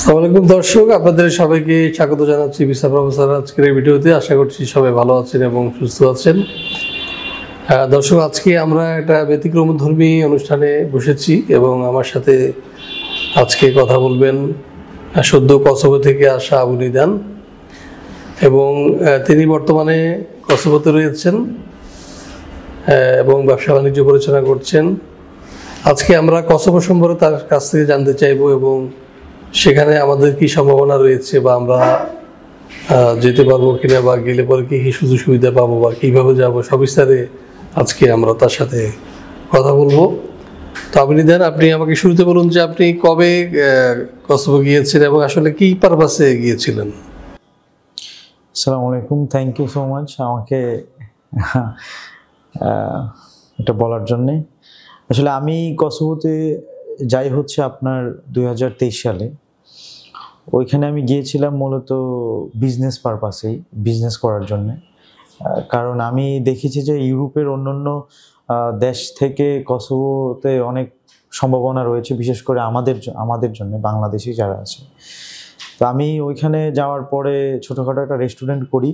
আসসালামু আলাইকুম দর্শক, আপনাদের সবাইকে স্বাগত জানাচ্ছি ভিসা প্রফেসর আজকের এই ভিডিওতে। আশা করছি সবাই ভালো আছেন এবং সুস্থ আছেন। দর্শক, আজকে আমরা একটা ব্যতিক্রমধর্মী অনুষ্ঠানে বসেছি এবং আমার সাথে আজকে কথা বলবেন সদ্য কসোভো থেকে আসা আবু নিদান, এবং তিনি বর্তমানে কসোভোতে রয়েছেন এবং ব্যবসা বাণিজ্য পরিচালনা করছেন। আজকে আমরা কসোভো সম্পর্কে তার কাছ থেকে জানতে চাইব এবং সেখানে আমাদের কি সম্ভাবনা রয়েছে, বা আমরা যেতে পারবো কিনা, বা গেলে পরে কি সুযোগ সুবিধা পাবো, বা কীভাবে যাবো, সবিস্তারে আজকে আমরা তার সাথে কথা বলবো। তো আপনি আপনি আমাকে শুরুতে বলুন যে আপনি কবে কসোভো গিয়েছিলেন এবং আসলে কি পারপাসে গিয়েছিলেন? আসসালামু আলাইকুম, থ্যাংক ইউ সো মাচ আমাকে এটা বলার জন্যে। আসলে আমি কসোভোতে যাই হচ্ছে আপনার 2023 সালে। ওইখানে আমি গিয়েছিলাম মূলত বিজনেস পারপাসেই, বিজনেস করার জন্যে। কারণ আমি দেখেছি যে ইউরোপের অন্যান্য দেশ থেকে কসোভোতে অনেক সম্ভাবনা রয়েছে, বিশেষ করে আমাদের জন্য বাংলাদেশি যারা আছে। তো আমি ওইখানে যাওয়ার পরে ছোটোখাটো একটা রেস্টুরেন্ট করি।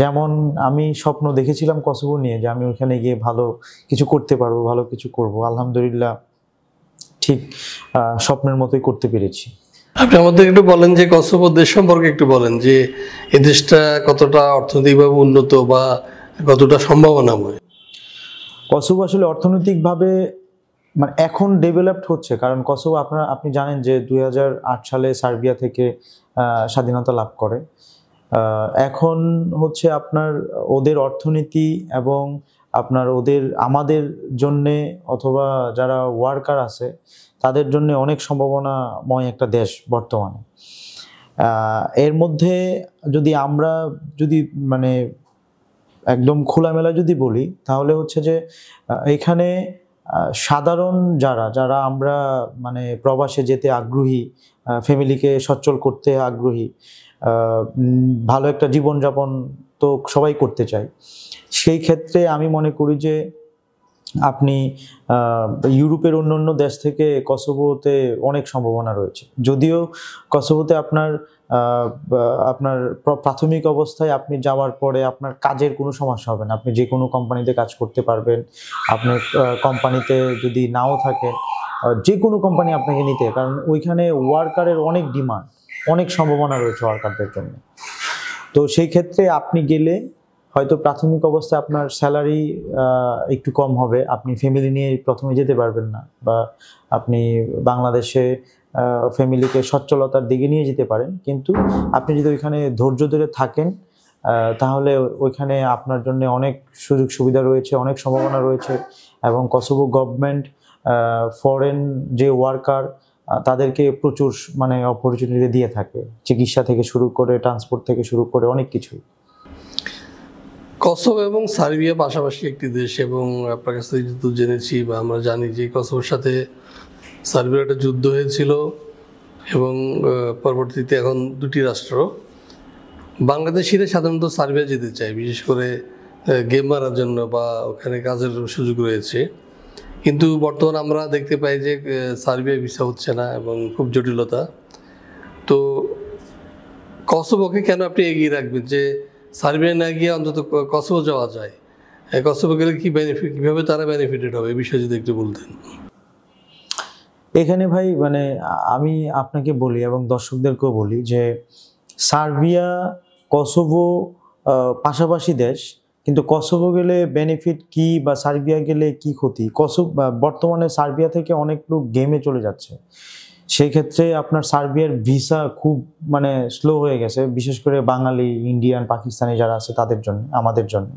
যেমন আমি স্বপ্ন দেখেছিলাম কসোভো নিয়ে যে আমি ওইখানে গিয়ে ভালো কিছু করতে পারবো, ভালো কিছু করব। আলহামদুলিল্লাহ ঠিক স্বপ্নের মতোই করতে পেরেছি। আপনি আমাদের একটু বলেন যে কসোভো দেশ সম্পর্কে একটু বলেন যে এই দেশটা কতটা অর্থনৈতিকভাবে উন্নত বা কতটা সম্ভাবনাময়। কসোভো আসলে অর্থনৈতিকভাবে মানে এখন ডেভেলপড হচ্ছে, কারণ কসোভো আপনি জানেন যে 2008 সালে সার্বিয়া থেকে স্বাধীনতা লাভ করে। এখন হচ্ছে আপনার ওদের অর্থনীতি এবং আপনার আমাদের জন্যে অথবা যারা ওয়ার্কার আছে তাদের জন্য অনেক সম্ভাবনাময় একটা দেশ বর্তমানে। এর মধ্যে আমরা যদি মানে একদম খোলামেলা যদি বলি, তাহলে হচ্ছে যে এখানে সাধারণ যারা আমরা মানে প্রবাসে যেতে আগ্রহী, ফ্যামিলিকে সচ্ছল করতে আগ্রহী, ভালো একটা জীবনযাপন তো সবাই করতে চায়। সেই ক্ষেত্রে আমি মনে করি যে আপনি ইউরোপের অন্যান্য দেশ থেকে কসোভোতে অনেক সম্ভাবনা রয়েছে। যদিও কসোভোতে আপনার প্রাথমিক অবস্থায় আপনি যাওয়ার পরে আপনার কাজের কোনো সমস্যা হবে না, আপনি যে কোনো কোম্পানিতে কাজ করতে পারবেন। আপনি কোম্পানিতে যদি নাও থাকে, যে কোনো কোম্পানি আপনাকে নিতে, কারণ ওইখানে ওয়ার্কারের অনেক ডিমান্ড, অনেক সম্ভাবনা রয়েছে ওয়ার্কারদের জন্য। তো সেই ক্ষেত্রে আপনি গেলে হয়তো প্রাথমিক অবস্থায় আপনার স্যালারি একটু কম হবে, আপনি ফ্যামিলি নিয়ে প্রথমে যেতে পারবেন না, বা আপনি বাংলাদেশে ফ্যামিলিকে সচ্ছলতার দিকে নিয়ে যেতে পারেন। কিন্তু আপনি যদি ওইখানে ধৈর্য ধরে থাকেন তাহলে ওইখানে আপনার জন্য অনেক সুযোগ সুবিধা রয়েছে, অনেক সম্ভাবনা রয়েছে। এবং কসোভো গভর্নমেন্ট ফরেন যে ওয়ার্কার তাদেরকে প্রচুর মানে অপরচুনিটি দিয়ে থাকে, চিকিৎসা থেকে শুরু করে ট্রান্সপোর্ট থেকে শুরু করে অনেক কিছুই। কসোভো এবং সার্বিয়া পাশাপাশি একটি দেশ, এবং আপনার কাছ থেকে যেহেতু জেনেছি বা আমরা জানি যে কসোভোর সাথে সার্বিয়ার একটা যুদ্ধ হয়েছিল, এবং পরবর্তীতে এখন দুটি রাষ্ট্র। বাংলাদেশিরা সাধারণত সার্বিয়া যেতে চায়, বিশেষ করে গেম মারার জন্য বা ওখানে কাজের সুযোগ রয়েছে। কিন্তু বর্তমানে আমরা দেখতে পাই যে সার্বিয়া ভিসা হচ্ছে না এবং খুব জটিলতা। তো কসোভোকে কেন আপনি এগিয়ে রাখবেন যে সার্বিয়া না গিয়ে অন্তত কসোভো যাওয়া যায়? কসোভো গেলে কি বেনিফিট, কীভাবে তারা বেনিফিটেড হবে, এই বিষয়ে যদি একটু বলতেন। এখানে ভাই মানে আমি আপনাকে বলি এবং দর্শকদেরকেও বলি যে সার্বিয়া কসোভো পাশাপাশি দেশ, কিন্তু কসোভো গেলে বেনিফিট কি বা সার্বিয়া গেলে কি ক্ষতি? বর্তমানে সার্বিয়া থেকে অনেক লোক গেমে চলে যাচ্ছে। সেই ক্ষেত্রে আপনার সার্বিয়ার ভিসা খুব মানে স্লো হয়ে গেছে, বিশেষ করে বাঙালি, ইন্ডিয়ান, পাকিস্তানি যারা আছে তাদের জন্য, আমাদের জন্য।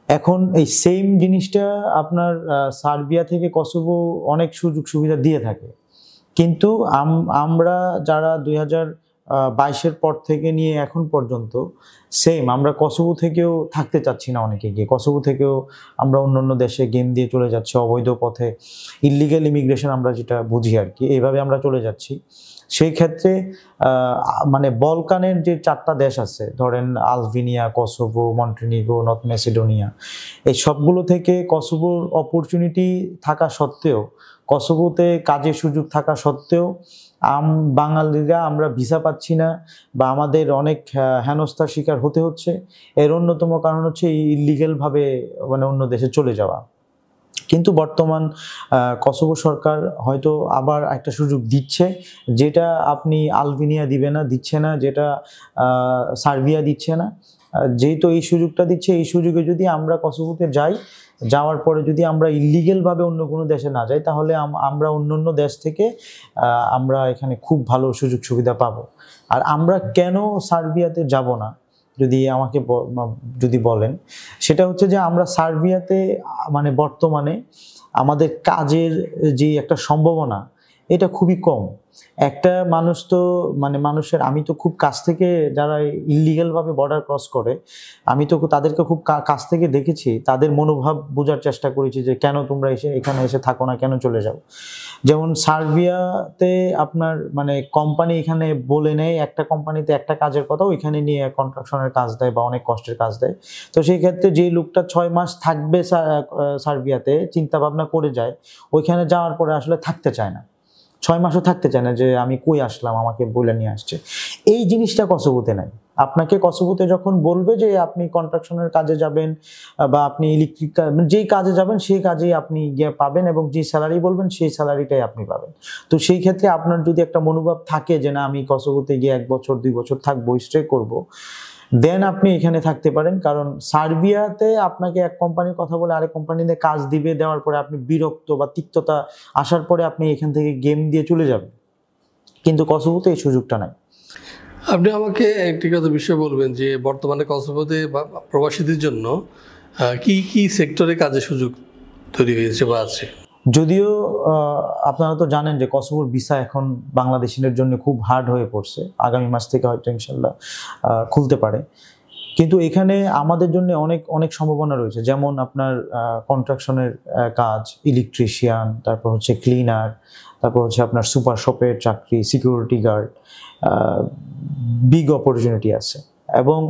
এখন এই সেম জিনিসটা আপনার সার্বিয়া থেকে কসোভো অনেক সুযোগ সুবিধা দিয়ে থাকে, কিন্তু আমরা যারা 2022-এর পর থেকে নিয়ে এখন পর্যন্ত সেম আমরা কসোভো থেকেও থাকতে চাচ্ছি না। অনেকে গিয়ে কসোভো থেকেও আমরা অন্য দেশে গেম দিয়ে চলে যাচ্ছি, অবৈধ পথে, ইলিগাল ইমিগ্রেশন আমরা যেটা বুঝি আর কি, এইভাবে আমরা চলে যাচ্ছি। সেই ক্ষেত্রে মানে বলকানের যে 4টা দেশ আছে, ধরেন Albania, Kosovo, Montenegro, north Macedonia, এই সবগুলো থেকে কসোভোর অপরচুনিটি থাকা সত্ত্বেও, কসোভোতে কাজের সুযোগ থাকা সত্ত্বেও বাঙালিরা আমরা ভিসা পাচ্ছি না বা আমাদের অনেক হেনস্থার শিকার হতে হচ্ছে, এর অন্যতম কারণ হচ্ছে ইলিগ্যালভাবে মানে অন্য দেশে চলে যাওয়া। কিন্তু বর্তমান কসোভো সরকার হয়তো আবার একটা সুযোগ দিচ্ছে, যেটা আপনি আলবেনিয়া দিচ্ছে না, যেটা সার্বিয়া দিচ্ছে না। যেহেতু এই সুযোগটা দিচ্ছে, এই সুযোগে যদি আমরা কসোভোতে যাই, যাওয়ার পরে যদি আমরা ইলিগ্যালভাবে অন্য কোনো দেশে না যাই, তাহলে আমরা অন্য দেশ থেকে আমরা এখানে খুব ভালো সুযোগ সুবিধা পাবো। আর আমরা কেন সার্বিয়াতে যাব না যদি আমাকে যদি বলেন, সেটা হচ্ছে যে আমরা সার্বিয়াতে মানে বর্তমানে আমাদের কাজের যে একটা সম্ভাবনা, এটা খুবই কম। একটা মানুষ তো মানে মানুষের, আমি তো খুব কাছ থেকে যারা ইলিগ্যালভাবে বর্ডার ক্রস করে, আমি তো তাদেরকে খুব কাছ থেকে দেখেছি, তাদের মনোভাব বোঝার চেষ্টা করেছি যে কেন তোমরা এখানে এসে থাকো না, কেন চলে যাও। যেমন সার্বিয়াতে আপনার মানে কোম্পানি এখানে বলে নেয় একটা কোম্পানিতে একটা কাজের কথা, ওইখানে নিয়ে কনস্ট্রাকশনের কাজ দেয় বা অনেক কষ্টের কাজ দেয়। তো সেই ক্ষেত্রে যে লোকটা 6 মাস থাকবে সার্বিয়াতে, চিন্তা ভাবনা করে যায়, ওইখানে যাওয়ার পরে আসলে থাকতে চায় না, 6 মাসও থাকতে চায় না, যে আমি কই আসলাম, আমাকে বলে নিয়ে আসছে। এই জিনিসটা কসোভোতে নাই। আপনাকে কসোভোতে যখন বলবে যে আপনি কনস্ট্রাকশনের কাজে যাবেন বা আপনি ইলেকট্রিক যেই কাজে যাবেন সেই কাজেই আপনি গিয়ে পাবেন, এবং যে স্যালারি বলবেন সেই স্যালারিটাই আপনি পাবেন। তো সেই ক্ষেত্রে আপনার যদি একটা মনোভাব থাকে যে না, আমি কসোভোতে গিয়ে 1 বছর 2 বছর থাকবো, স্টে করব, দেন আপনি এখানে থাকতে পারেন। কারণ সার্বিয়াতে আপনাকে এক কোম্পানির কথা বলে আরেক কোম্পানিতে কাজ দিবে, দেওয়ার পরে আপনি বিরক্ত বা তিক্ততা আসার পরে আপনি এখান থেকে গেম দিয়ে চলে যাবেন। কিন্তু কসোভোতে এই সুযোগটা নাই। আপনি আমাকে একটি কথা বিষয় বলবেন যে বর্তমানে কসোভোতে বা প্রবাসীদের জন্য কি কি সেক্টরে কাজের সুযোগ তৈরি হয়েছে বা আছে? যদিও আপনারা তো জানেন যে কসোভোর ভিসা এখন বাংলাদেশিদের জন্য খুব হার্ড হয়ে পড়ছে, আগামী মাস থেকে হয়তো ইনশাল্লাহ খুলতে পারে। কিন্তু এখানে আমাদের জন্য অনেক অনেক সম্ভাবনা রয়েছে, যেমন আপনার কনস্ট্রাকশনের কাজ, ইলেকট্রিশিয়ান, তারপর হচ্ছে ক্লিনার, তারপর হচ্ছে আপনার সুপার শপের চাকরি, সিকিউরিটি গার্ড, বিগ অপরচুনিটি আছে। এবং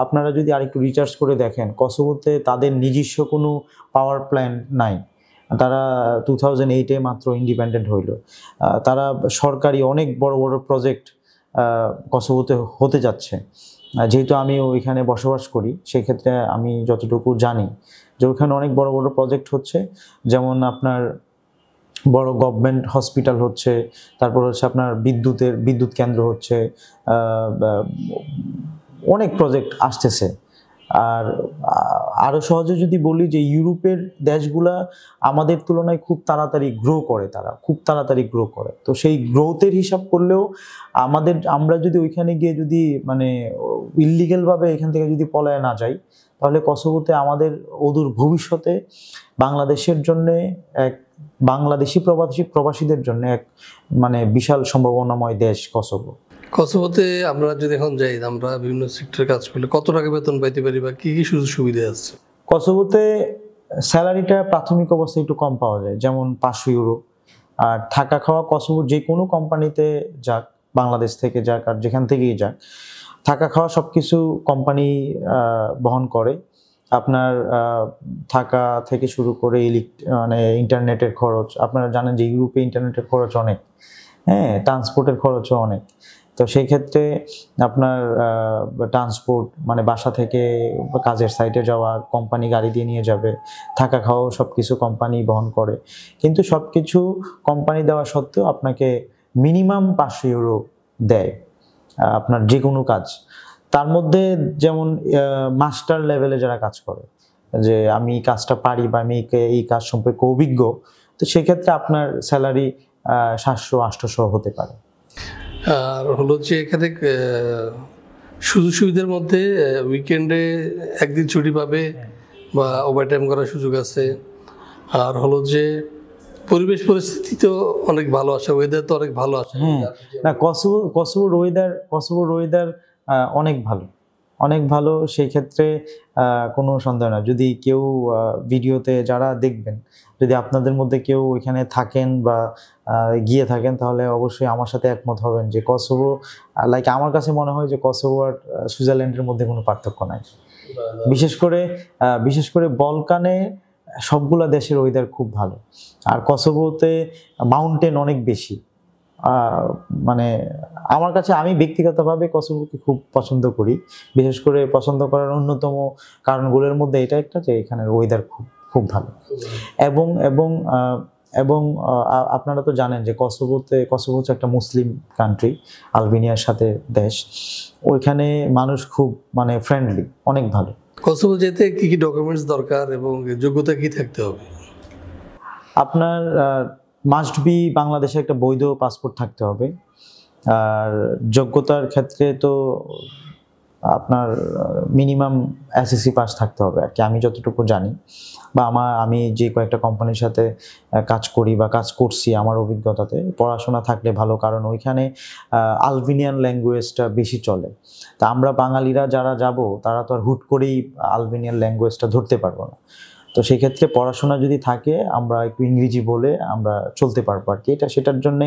আপনারা যদি আরেকটু রিসার্চ করে দেখেন, কসোভোতে তাদের নিজস্ব কোনো পাওয়ার প্ল্যান্ট নাই। তারা 2008-এ মাত্র ইন্ডিপেন্ডেন্ট হইল। তারা সরকারি অনেক বড় বড় প্রজেক্ট কসোভোতে হতে যাচ্ছে। যেহেতু আমি ওইখানে বসবাস করি, সেক্ষেত্রে আমি যতটুকু জানি যে ওইখানে অনেক বড় বড় প্রজেক্ট হচ্ছে, যেমন আপনার বড় গভর্নমেন্ট হসপিটাল হচ্ছে, তারপর হচ্ছে আপনার বিদ্যুৎ কেন্দ্র হচ্ছে, অনেক প্রজেক্ট আসতেছে। আর আরও সহজে যদি বলি যে ইউরোপের দেশগুলা আমাদের তুলনায় খুব তাড়াতাড়ি গ্রো করে, তারা খুব তাড়াতাড়ি গ্রো করে। তো সেই গ্রোথের হিসাব করলেও আমরা যদি ওইখানে গিয়ে যদি মানে ইললিগ্যালভাবে এখান থেকে যদি পলায় না যাই, তাহলে কসোভোতে আমাদের অদূর ভবিষ্যতে বাংলাদেশের জন্যে এক বাংলাদেশি প্রবাসীদের জন্য এক মানে বিশাল সম্ভাবনাময় দেশ কসোভো। কসোভোতে আমরা যদি এখন যাই, আমরা বিভিন্ন সেক্টরে কাজ করলে কত টাকা বেতন পাইতে পারি বা কি কি সুযোগ সুবিধা আছে? কসোভোতে স্যালারিটা প্রাথমিক অবস্থায় একটু কম পাওয়া যায়, যেমন 500 ইউরো। আর থাকা খাওয়া কসোভোর যে কোনো কোম্পানিতে যাক, বাংলাদেশ থেকে যাক আর যেখান থেকেই যাক, থাকা খাওয়া সব কিছু কোম্পানি বহন করে। আপনার থাকা থেকে শুরু করে মানে ইন্টারনেটের খরচ, আপনারা জানেন যে ইউরোপে ইন্টারনেটের খরচ অনেক, হ্যাঁ, ট্রান্সপোর্টের খরচও অনেক। তো সেই ক্ষেত্রে আপনার ট্রান্সপোর্ট মানে বাসা থেকে কাজের সাইটে যাওয়া, কোম্পানি গাড়ি দিয়ে নিয়ে যাবে, থাকা খাওয়াও সব কিছু কোম্পানি বহন করে। কিন্তু সব কিছু কোম্পানি দেওয়া সত্ত্বেও আপনাকে মিনিমাম 500 ইউরো দেয় আপনার যে কোনো কাজ। তার মধ্যে যেমন মাস্টার লেভেলে যারা কাজ করে, যে আমি এই কাজটা পারি বা আমি এই কাজ সম্পর্কে অভিজ্ঞ, তো সেক্ষেত্রে আপনার স্যালারি 700-800 হতে পারে। আর হলো যে এখানে সুযোগ সুবিধার মধ্যে উইকেন্ডে একদিন ছুটি পাবে বা ওভারটাইম করার সুযোগ আছে। আর হলো যে পরিবেশ পরিস্থিতি তো অনেক ভালো আসে, ওয়েদার তো অনেক ভালো আসে। না, কসোভোর ওয়েদার অনেক ভালো, অনেক ভালো। সেই ক্ষেত্রে কোনো সন্দেহ না। যদি কেউ ভিডিওতে যারা দেখবেন, যদি আপনাদের মধ্যে কেউ ওইখানে থাকেন বা গিয়ে থাকেন, তাহলে অবশ্যই আমার সাথে একমত হবেন যে কসোভো, লাইক আমার কাছে মনে হয় যে কসোভো আর সুইজারল্যান্ডের মধ্যে কোনো পার্থক্য নাই। বিশেষ করে বলকানে সবগুলা দেশের ওয়েদার খুব ভালো, আর কসোভোতে মাউন্টেন অনেক বেশি, মানে আমার কাছে, আমি ব্যক্তিগতভাবে কসোভোকে খুব পছন্দ করি। বিশেষ করে পছন্দ করার অন্যতম কারণগুলোর মধ্যে এটা একটা, যে এখানের ওয়েদার খুব খুব ভালো। এবং এবং এবং আপনারা তো জানেন যে কসোভো হচ্ছে একটা মুসলিম কান্ট্রি, আলবেনিয়ার সাথে দেশ। ওইখানে মানুষ খুব মানে ফ্রেন্ডলি, অনেক ভালো। কসোভো যেতে কি কি ডকুমেন্টস দরকার এবং যোগ্যতা কি থাকতে হবে? আপনার মাস্ট বি বাংলাদেশে একটা বৈধ পাসপোর্ট থাকতে হবে। আর যোগ্যতার ক্ষেত্রে তো আপনার মিনিমাম এসএসসি পাস থাকতে হবে আর কি, আমি যতটুকু জানি, বা আমি যে কয়েকটা কোম্পানির সাথে কাজ করি বা কাজ করছি, আমার অভিজ্ঞতাতে পড়াশোনা থাকলে ভালো। কারণ ওইখানে আলবেনিয়ান ল্যাঙ্গুয়েজটা বেশি চলে। তা আমরা বাঙালিরা যারা যাব, তারা তো আর হুট করেই আলবেনিয়ান ল্যাঙ্গুয়েজটা ধরতে পারবো না। তো সেই ক্ষেত্রে পড়াশোনা যদি থাকে, আমরা একটু ইংরেজি বলে আমরা চলতে পারবো আর কি। সেটার জন্য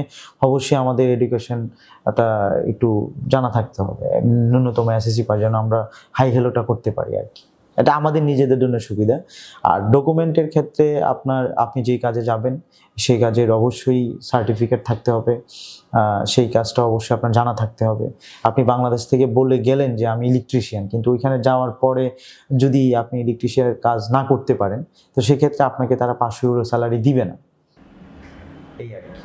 অবশ্যই আমাদের এডুকেশনটা একটু জানা থাকতে হবে, ন্যূনতম এসএসসি পাস, যেন আমরা হাই হেলোটা করতে পারি আর কি। এটা আমাদের নিজেদের জন্য সুবিধা। আর ডকুমেন্টের ক্ষেত্রে আপনি যেই কাজে যাবেন, সেই কাজের অবশ্যই সার্টিফিকেট থাকতে হবে। সেই কাজটা অবশ্যই আপনার জানা থাকতে হবে। আপনি বাংলাদেশ থেকে বলে গেলেন যে আমি ইলেকট্রিশিয়ান, কিন্তু ওইখানে যাওয়ার পরে যদি আপনি ইলেকট্রিশিয়ানের কাজ না করতে পারেন, তো সেক্ষেত্রে আপনাকে তারা 500 ইউরো স্যালারি দিবে না। এই আর কি।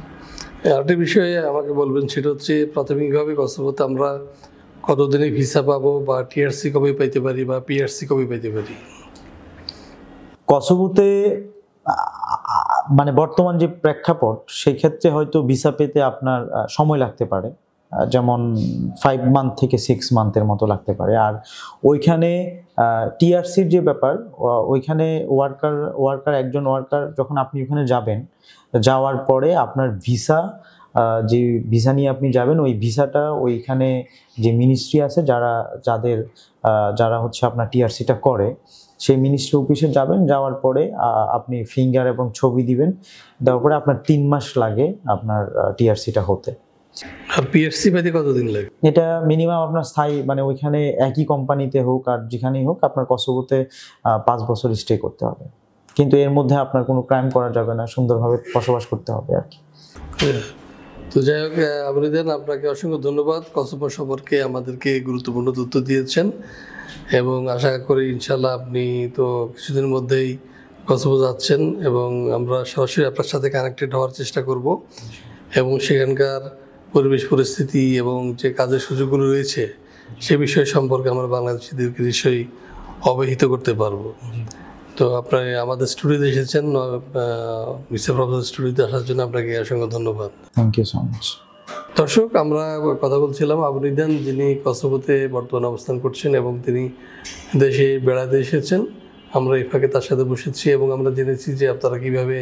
আরেকটি বিষয়ে আমাকে বলবেন, সেটা হচ্ছে প্রাথমিকভাবে কসোভোতে আমরা কতদিনে ভিসা পাবো, বা টিআরসি কবে পাইতে পারি, বা পিআরসি কবে পাইতে পারি? কসোভোতে মানে বর্তমান যে প্রেক্ষাপট, সেই ক্ষেত্রে হয়তো ভিসা পেতে আপনার সময় লাগতে পারে, যেমন 5 মান্থ থেকে 6 মান্থের মতো লাগতে পারে। আর ওইখানে টিআরসির যে ব্যাপার, ওইখানে একজন ওয়ার্কার যখন আপনি ওখানে যাবেন, যাওয়ার পরে আপনার যে ভিসা নিয়ে আপনি যাবেন, ওই ভিসাটা ওইখানে যে মিনিস্ট্রি আছে, যারা হচ্ছে আপনার টিআরসিটা করে, সেই মিনিস্ট্রি অফিসে যাবেন। যাওয়ার পরে আপনি ফিঙ্গার এবং ছবি দিবেন, দেওয়ার পরে আপনার 3 মাস লাগে আপনার টিআরসিটা হতে। আর পিআরসি পাইতে কতদিন লাগে? এটা মিনিমাম আপনার স্থায়ী, মানে ওইখানে একই কোম্পানিতে হোক আর যেখানেই হোক, আপনার কসোভোতে 5 বছর স্টে করতে হবে। কিন্তু এর মধ্যে আপনার কোনো ক্রাইম করা যাবে না, সুন্দরভাবে বসবাস করতে হবে আর কি। তো যাই হোক, আবরিদান, আপনাকে অসংখ্য ধন্যবাদ। কসোভো সম্পর্কে আমাদেরকে গুরুত্বপূর্ণ তথ্য দিয়েছেন, এবং আশা করি ইনশাল্লাহ আপনি তো কিছুদিনের মধ্যেই কসোভো যাচ্ছেন, এবং আমরা সরাসরি আপনার সাথে কানেক্টেড হওয়ার চেষ্টা করব, এবং সেখানকার পরিবেশ পরিস্থিতি এবং যে কাজের সুযোগগুলো রয়েছে সে বিষয় সম্পর্কে আমরা বাংলাদেশিদেরকে নিশ্চয়ই অবহিত করতে পারবো। তো আপনি আমাদের স্টুডিওতে এসেছেন, ভিসা প্রফেসর স্টুডিওতে আসার জন্য আপনাকে অসংখ্য ধন্যবাদ। Thank you so much. দর্শক, আমরা কথা বলছিলাম আবরিদান, যিনি কসোভোতে বর্তমানে অবস্থান করছেন এবং তিনি দেশে বেড়াতে এসেছেন। আমরা এই ফাঁকে তার সাথে বসেছি এবং আমরা জেনেছি যে আপনারা কীভাবে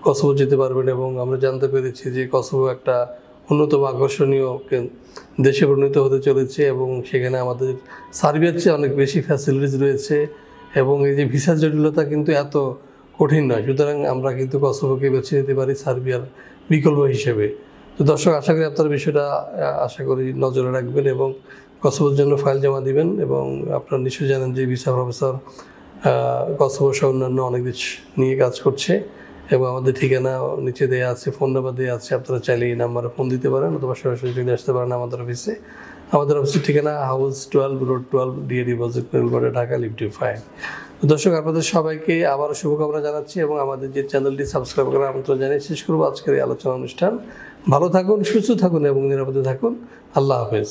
কসোভো যেতে পারবেন, এবং আমরা জানতে পেরেছি যে কসোভো একটা অন্যতম আকর্ষণীয় দেশে পরিণত হতে চলেছে, এবং সেখানে আমাদের সার্বিয়ার চেয়ে অনেক বেশি ফ্যাসিলিটিস রয়েছে, এবং এই যে ভিসার জটিলতা কিন্তু এত কঠিন নয়। সুতরাং আমরা কিন্তু কসোভোকে বেছে নিতে পারি সার্বিয়ার বিকল্প হিসেবে। তো দর্শক, আশা করি আপনারা বিষয়টা নজরে রাখবেন এবং কসোভোর জন্য ফাইল জমা দিবেন। এবং আপনারা নিশ্চয়ই জানেন যে ভিসা প্রফেসর কসোভো সহ অন্যান্য অনেক দেশ নিয়ে কাজ করছে, এবং আমাদের ঠিকানা নিচে দেওয়া আছে, ফোন নাম্বার দেওয়া আছে। আপনারা চাইলে এই নাম্বারে ফোন দিতে পারেন, অথবা সরাসরি চলে আসতে পারেন আমাদের অফিসে। আমাদের অফিসের ঠিকানা হাউস 12 রোড 12 ডিএডি বাজার, ঢাকা, লিফট 5। দর্শক, আপনাদের সবাইকে আবারও শুভকামনা জানাচ্ছি, এবং আমাদের যে চ্যানেলটি সাবস্ক্রাইব করার আমন্ত্রণ জানিয়ে শেষ করবো আজকের এই আলোচনা অনুষ্ঠান। ভালো থাকুন, সুস্থ থাকুন এবং নিরাপদে থাকুন। আল্লাহ হাফেজ।